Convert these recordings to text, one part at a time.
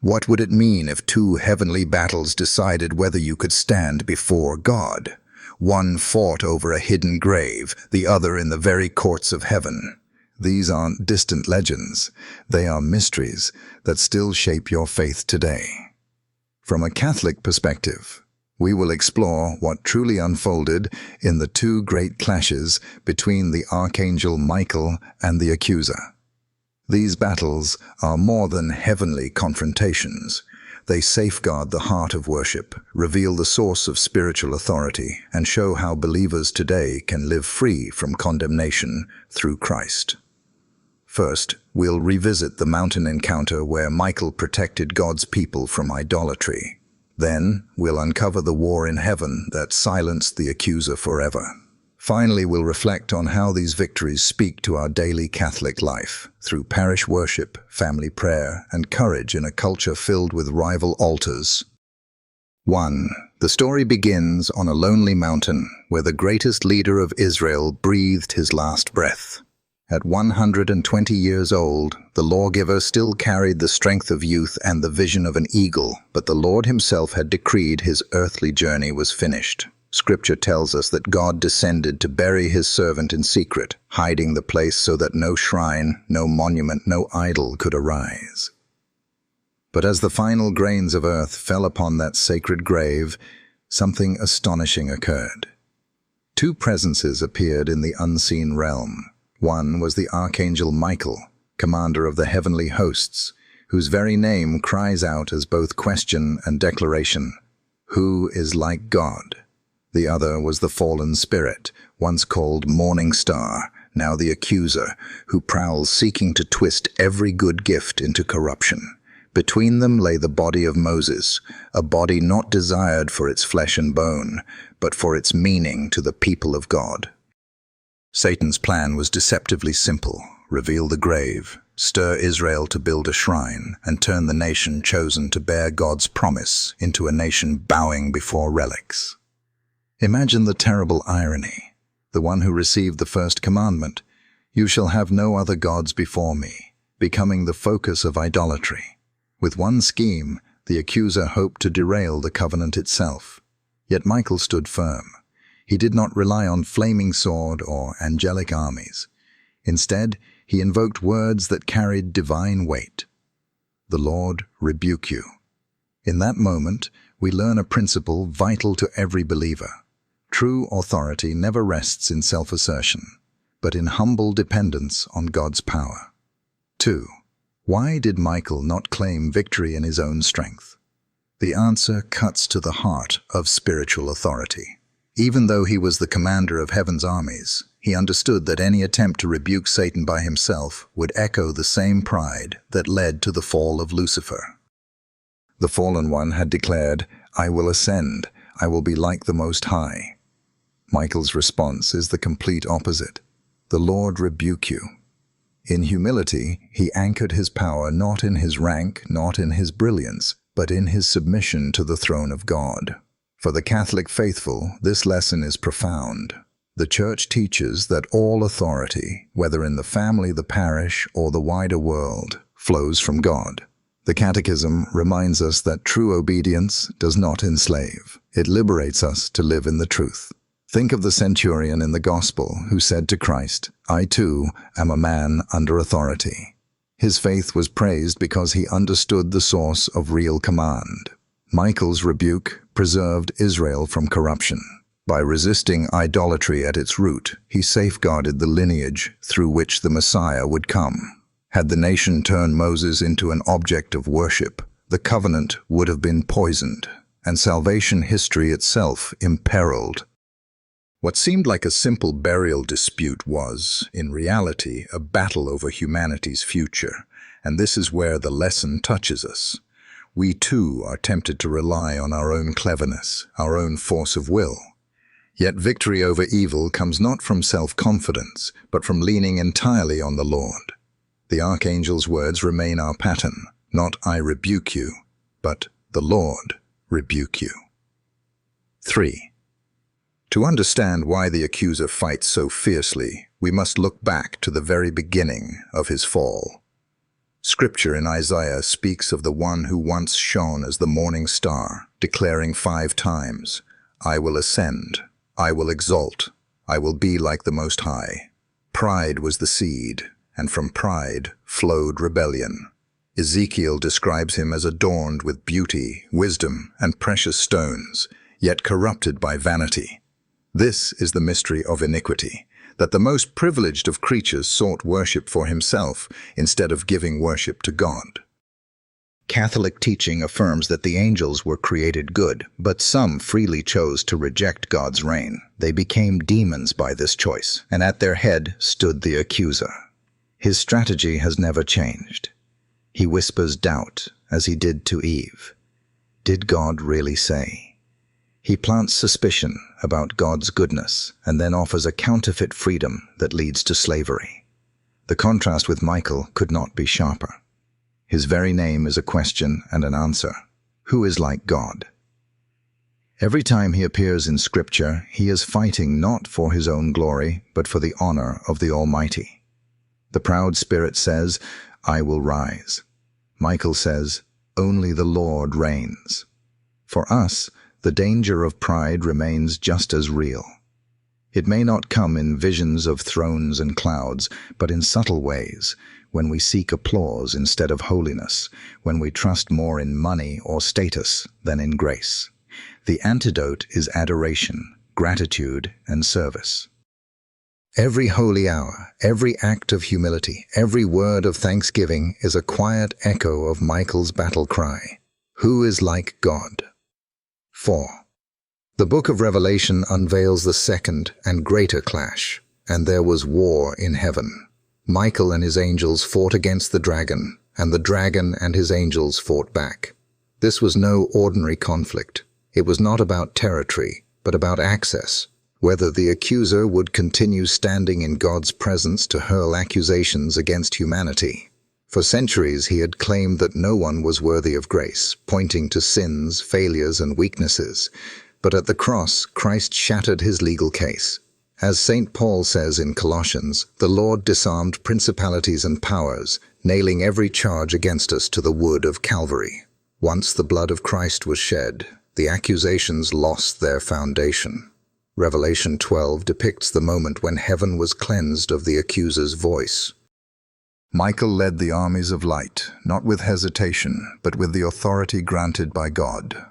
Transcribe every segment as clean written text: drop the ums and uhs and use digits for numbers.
What would it mean if two heavenly battles decided whether you could stand before God? One fought over a hidden grave, the other in the very courts of heaven. These aren't distant legends. They are mysteries that still shape your faith today. From a Catholic perspective, we will explore what truly unfolded in the two great clashes between the Archangel Michael and the Accuser. These battles are more than heavenly confrontations. They safeguard the heart of worship, reveal the source of spiritual authority, and show how believers today can live free from condemnation through Christ. First, we'll revisit the mountain encounter where Michael protected God's people from idolatry. Then, we'll uncover the war in heaven that silenced the accuser forever. Finally, we'll reflect on how these victories speak to our daily Catholic life through parish worship, family prayer, and courage in a culture filled with rival altars. 1. The story begins on a lonely mountain where the greatest leader of Israel breathed his last breath. At 120 years old, the lawgiver still carried the strength of youth and the vision of an eagle, but the Lord himself had decreed his earthly journey was finished. Scripture tells us that God descended to bury his servant in secret, hiding the place so that no shrine, no monument, no idol could arise. But as the final grains of earth fell upon that sacred grave, something astonishing occurred. Two presences appeared in the unseen realm. One was the Archangel Michael, commander of the heavenly hosts, whose very name cries out as both question and declaration, "Who is like God?" The other was the fallen spirit, once called Morning Star, now the Accuser, who prowls seeking to twist every good gift into corruption. Between them lay the body of Moses, a body not desired for its flesh and bone, but for its meaning to the people of God. Satan's plan was deceptively simple: reveal the grave, stir Israel to build a shrine, and turn the nation chosen to bear God's promise into a nation bowing before relics. Imagine the terrible irony. The one who received the first commandment, "You shall have no other gods before me," becoming the focus of idolatry. With one scheme, the accuser hoped to derail the covenant itself. Yet Michael stood firm. He did not rely on flaming sword or angelic armies. Instead, he invoked words that carried divine weight. "The Lord rebuke you." In that moment, we learn a principle vital to every believer. True authority never rests in self-assertion, but in humble dependence on God's power. 2. Why did Michael not claim victory in his own strength? The answer cuts to the heart of spiritual authority. Even though he was the commander of heaven's armies, he understood that any attempt to rebuke Satan by himself would echo the same pride that led to the fall of Lucifer. The fallen one had declared, "I will ascend, I will be like the Most High." Michael's response is the complete opposite. "The Lord rebuke you." In humility, he anchored his power not in his rank, not in his brilliance, but in his submission to the throne of God. For the Catholic faithful, this lesson is profound. The Church teaches that all authority, whether in the family, the parish, or the wider world, flows from God. The Catechism reminds us that true obedience does not enslave. It liberates us to live in the truth. Think of the centurion in the Gospel who said to Christ, "I too am a man under authority." His faith was praised because he understood the source of real command. Michael's rebuke preserved Israel from corruption. By resisting idolatry at its root, he safeguarded the lineage through which the Messiah would come. Had the nation turned Moses into an object of worship, the covenant would have been poisoned, and salvation history itself imperiled. What seemed like a simple burial dispute was, in reality, a battle over humanity's future, and this is where the lesson touches us. We too are tempted to rely on our own cleverness, our own force of will. Yet victory over evil comes not from self-confidence, but from leaning entirely on the Lord. The Archangel's words remain our pattern, not "I rebuke you," but "the Lord rebuke you." 3. To understand why the accuser fights so fiercely, we must look back to the very beginning of his fall. Scripture in Isaiah speaks of the one who once shone as the morning star, declaring 5 times, "I will ascend, I will exalt, I will be like the Most High." Pride was the seed, and from pride flowed rebellion. Ezekiel describes him as adorned with beauty, wisdom, and precious stones, yet corrupted by vanity. This is the mystery of iniquity, that the most privileged of creatures sought worship for himself instead of giving worship to God. Catholic teaching affirms that the angels were created good, but some freely chose to reject God's reign. They became demons by this choice, and at their head stood the Accuser. His strategy has never changed. He whispers doubt, as he did to Eve. Did God really say? He plants suspicion about God's goodness and then offers a counterfeit freedom that leads to slavery. The contrast with Michael could not be sharper. His very name is a question and an answer. Who is like God? Every time he appears in Scripture, he is fighting not for his own glory, but for the honor of the Almighty. The proud spirit says, "I will rise." Michael says, "Only the Lord reigns." For us, the danger of pride remains just as real. It may not come in visions of thrones and clouds, but in subtle ways, when we seek applause instead of holiness, when we trust more in money or status than in grace. The antidote is adoration, gratitude, and service. Every holy hour, every act of humility, every word of thanksgiving is a quiet echo of Michael's battle cry. Who is like God? 4. The book of Revelation unveils the second and greater clash, and there was war in heaven. Michael and his angels fought against the dragon, and the dragon and his angels fought back. This was no ordinary conflict. It was not about territory, but about access. Whether the accuser would continue standing in God's presence to hurl accusations against humanity. For centuries he had claimed that no one was worthy of grace, pointing to sins, failures, and weaknesses. But at the cross, Christ shattered his legal case. As St. Paul says in Colossians, the Lord disarmed principalities and powers, nailing every charge against us to the wood of Calvary. Once the blood of Christ was shed, the accusations lost their foundation. Revelation 12 depicts the moment when heaven was cleansed of the accuser's voice. Michael led the armies of light, not with hesitation, but with the authority granted by God.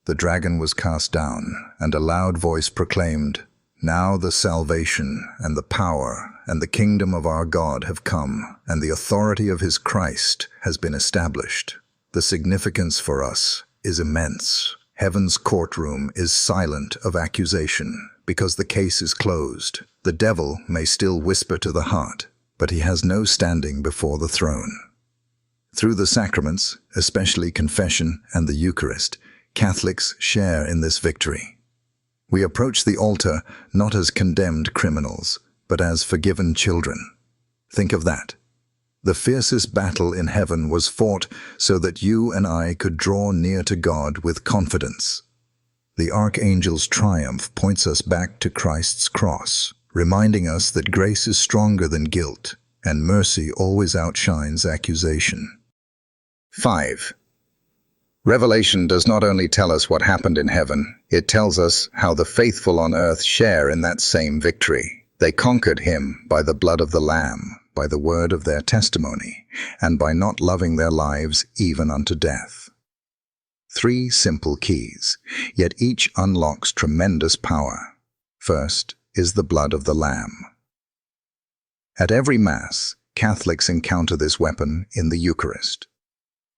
The dragon was cast down, and a loud voice proclaimed, "Now the salvation and the power and the kingdom of our God have come, and the authority of his Christ has been established." The significance for us is immense. Heaven's courtroom is silent of accusation, because the case is closed. The devil may still whisper to the heart, but he has no standing before the throne. Through the sacraments, especially confession and the Eucharist, Catholics share in this victory. We approach the altar not as condemned criminals, but as forgiven children. Think of that. The fiercest battle in heaven was fought so that you and I could draw near to God with confidence. The archangel's triumph points us back to Christ's cross, reminding us that grace is stronger than guilt, and mercy always outshines accusation. 5. Revelation does not only tell us what happened in heaven, it tells us how the faithful on earth share in that same victory. They conquered him by the blood of the Lamb, by the word of their testimony, and by not loving their lives even unto death. 3 simple keys, yet each unlocks tremendous power. First is the blood of the Lamb. At every Mass, Catholics encounter this weapon in the Eucharist.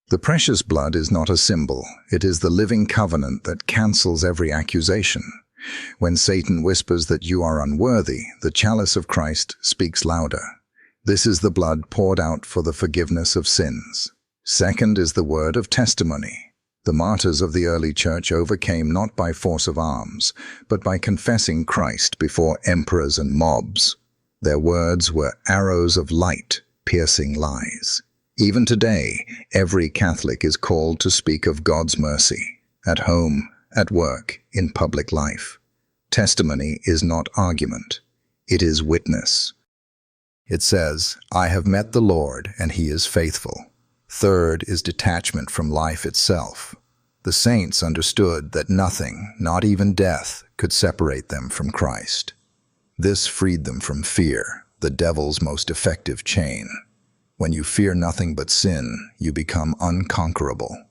The precious blood is not a symbol, it is the living covenant that cancels every accusation. When Satan whispers that you are unworthy, the chalice of Christ speaks louder. This is the blood poured out for the forgiveness of sins. Second is the word of testimony. The martyrs of the early church overcame not by force of arms, but by confessing Christ before emperors and mobs. Their words were arrows of light, piercing lies. Even today, every Catholic is called to speak of God's mercy, at home, at work, in public life. Testimony is not argument, it is witness. It says, "I have met the Lord, and he is faithful." Third is detachment from life itself. The saints understood that nothing, not even death, could separate them from Christ. This freed them from fear, the devil's most effective chain. When you fear nothing but sin, you become unconquerable.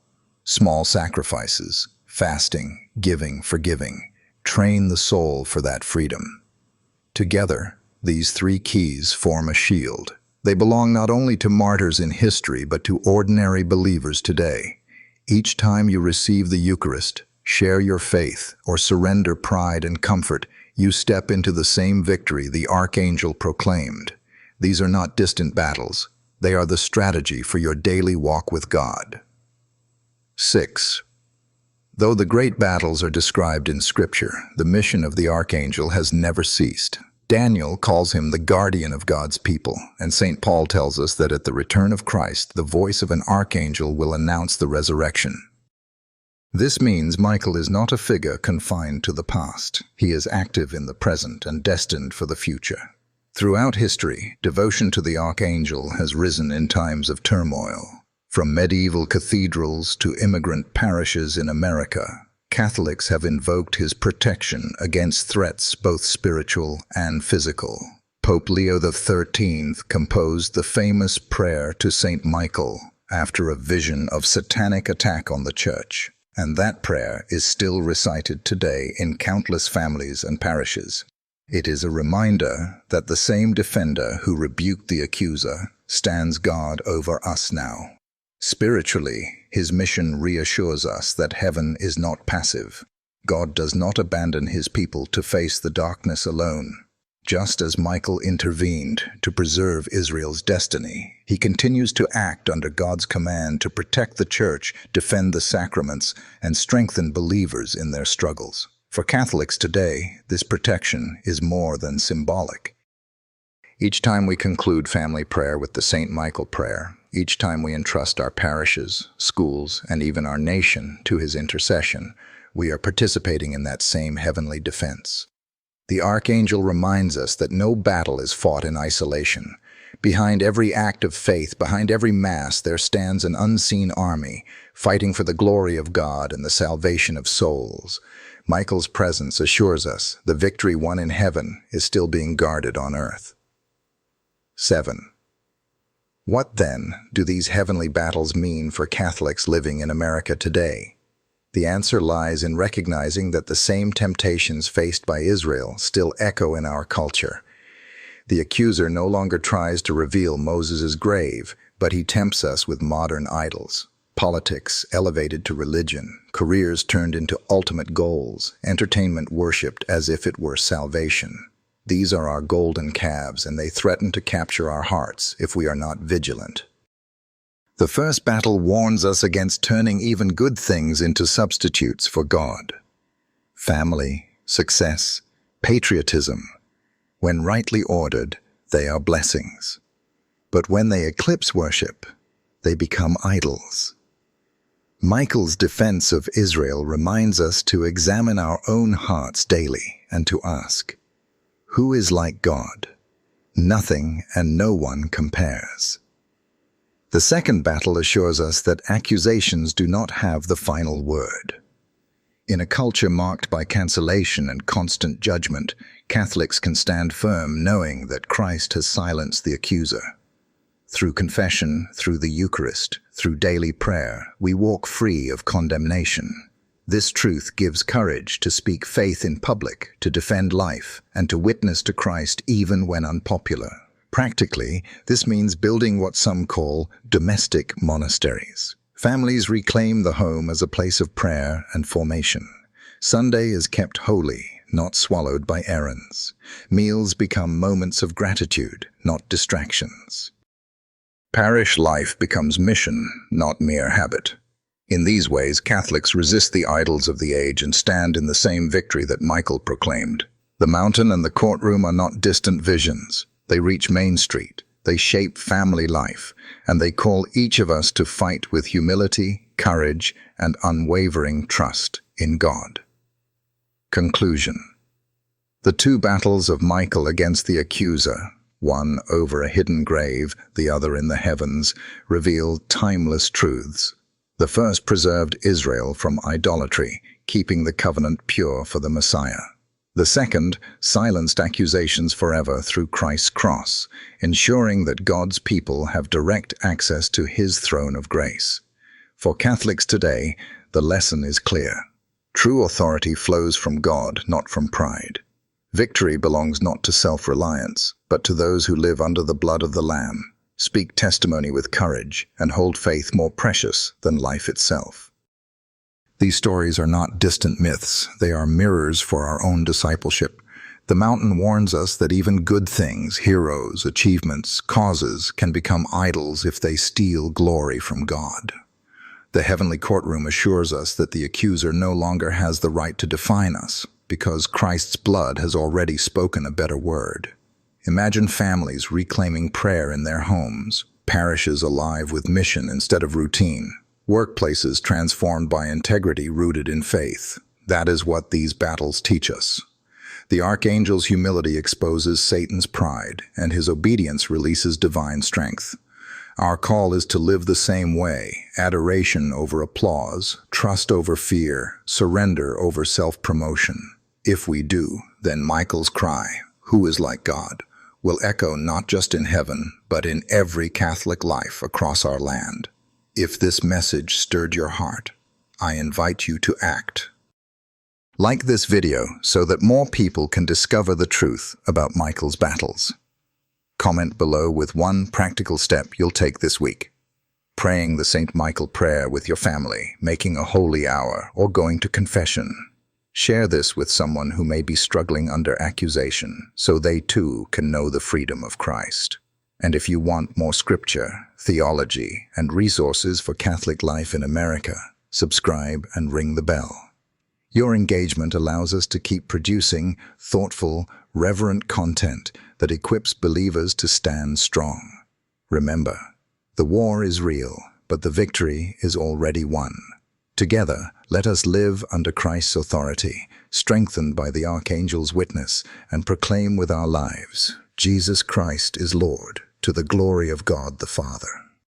Small sacrifices, fasting, giving, forgiving, train the soul for that freedom. Together, these three keys form a shield. They belong not only to martyrs in history, but to ordinary believers today. Each time you receive the Eucharist, share your faith, or surrender pride and comfort, you step into the same victory the archangel proclaimed. These are not distant battles. They are the strategy for your daily walk with God. 6. Though the great battles are described in Scripture, the mission of the archangel has never ceased. Daniel calls him the guardian of God's people, and St. Paul tells us that at the return of Christ, the voice of an archangel will announce the resurrection. This means Michael is not a figure confined to the past. He is active in the present and destined for the future. Throughout history, devotion to the archangel has risen in times of turmoil. From medieval cathedrals to immigrant parishes in America, Catholics have invoked his protection against threats both spiritual and physical. Pope Leo XIII composed the famous prayer to Saint Michael after a vision of satanic attack on the Church, and that prayer is still recited today in countless families and parishes. It is a reminder that the same defender who rebuked the accuser stands guard over us now. Spiritually, his mission reassures us that heaven is not passive. God does not abandon his people to face the darkness alone. Just as Michael intervened to preserve Israel's destiny, he continues to act under God's command to protect the Church, defend the sacraments, and strengthen believers in their struggles. For Catholics today, this protection is more than symbolic. Each time we conclude family prayer with the St. Michael prayer, each time we entrust our parishes, schools, and even our nation to his intercession, we are participating in that same heavenly defense. The archangel reminds us that no battle is fought in isolation. Behind every act of faith, behind every mass, there stands an unseen army, fighting for the glory of God and the salvation of souls. Michael's presence assures us the victory won in heaven is still being guarded on earth. 7. What then do these heavenly battles mean for Catholics living in America today? The answer lies in recognizing that the same temptations faced by Israel still echo in our culture. The accuser no longer tries to reveal Moses' grave, but he tempts us with modern idols. Politics elevated to religion, careers turned into ultimate goals, entertainment worshipped as if it were salvation. These are our golden calves, and they threaten to capture our hearts if we are not vigilant. The first battle warns us against turning even good things into substitutes for God. Family, success, patriotism. When rightly ordered, they are blessings. But when they eclipse worship, they become idols. Michael's defense of Israel reminds us to examine our own hearts daily and to ask, who is like God? Nothing and no one compares. The second battle assures us that accusations do not have the final word. In a culture marked by cancellation and constant judgment, Catholics can stand firm knowing that Christ has silenced the accuser. Through confession, through the Eucharist, through daily prayer, we walk free of condemnation. This truth gives courage to speak faith in public, to defend life, and to witness to Christ even when unpopular. Practically, this means building what some call domestic monasteries. Families reclaim the home as a place of prayer and formation. Sunday is kept holy, not swallowed by errands. Meals become moments of gratitude, not distractions. Parish life becomes mission, not mere habit. In these ways, Catholics resist the idols of the age and stand in the same victory that Michael proclaimed. The mountain and the courtroom are not distant visions. They reach Main Street, they shape family life, and they call each of us to fight with humility, courage, and unwavering trust in God. Conclusion. The two battles of Michael against the accuser, one over a hidden grave, the other in the heavens, reveal timeless truths. The first preserved Israel from idolatry, keeping the covenant pure for the Messiah. The second silenced accusations forever through Christ's cross, ensuring that God's people have direct access to His throne of grace. For Catholics today, the lesson is clear. True authority flows from God, not from pride. Victory belongs not to self-reliance, but to those who live under the blood of the Lamb, speak testimony with courage, and hold faith more precious than life itself. These stories are not distant myths. They are mirrors for our own discipleship. The mountain warns us that even good things, heroes, achievements, causes, can become idols if they steal glory from God. The heavenly courtroom assures us that the accuser no longer has the right to define us, because Christ's blood has already spoken a better word. Imagine families reclaiming prayer in their homes, parishes alive with mission instead of routine, workplaces transformed by integrity rooted in faith. That is what these battles teach us. The archangel's humility exposes Satan's pride, and his obedience releases divine strength. Our call is to live the same way: adoration over applause, trust over fear, surrender over self-promotion. If we do, then Michael's cry, "Who is like God?" will echo not just in heaven, but in every Catholic life across our land. If this message stirred your heart, I invite you to act. Like this video so that more people can discover the truth about Michael's battles. Comment below with one practical step you'll take this week. Praying the St. Michael prayer with your family, making a holy hour, or going to confession. Share this with someone who may be struggling under accusation, so they too can know the freedom of Christ. And if you want more scripture, theology, and resources for Catholic life in America, subscribe and ring the bell. Your engagement allows us to keep producing thoughtful, reverent content that equips believers to stand strong. Remember, the war is real, but the victory is already won. Together, let us live under Christ's authority, strengthened by the archangel's witness, and proclaim with our lives, Jesus Christ is Lord, to the glory of God the Father.